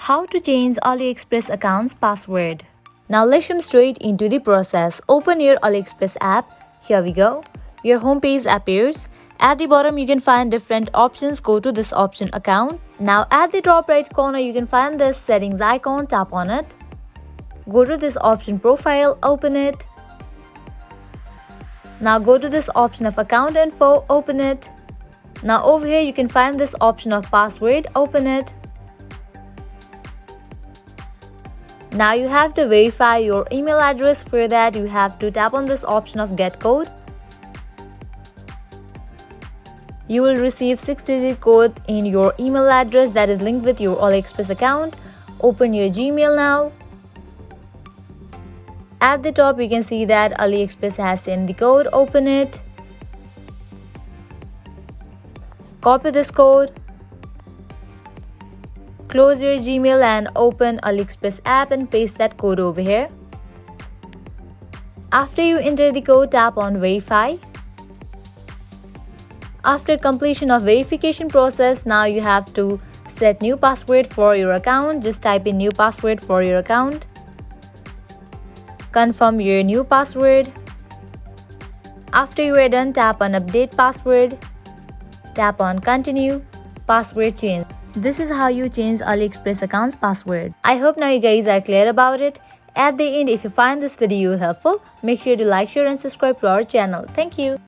How to change AliExpress account's password. Now let's jump straight into the process. Open your AliExpress app. Here we go. Your home page appears. At the bottom you can find different options. Go to this option account. Now at the top right corner you can find this settings icon. Tap on it. Go to this option profile. Open it. Now go to this option of account info. Open it. Now over here you can find this option of password. Open it. Now you have to verify your email address. For that you have to tap on this option of get code. You will receive 6-digit code in your email address that is linked with your AliExpress account. Open your Gmail now. At the top you can see that AliExpress has sent the code. Open it. Copy this code. Close your Gmail and open AliExpress app and paste that code over here. After you enter the code, tap on verify. After completion of verification process, now you have to set new password for your account. Just type in new password for your account. Confirm your new password. After you are done, tap on update password. Tap on continue. Password change. This is how you change AliExpress account's password. I hope now you guys are clear about it. At the end, if you find this video helpful, make sure to like, share and subscribe to our channel. Thank you.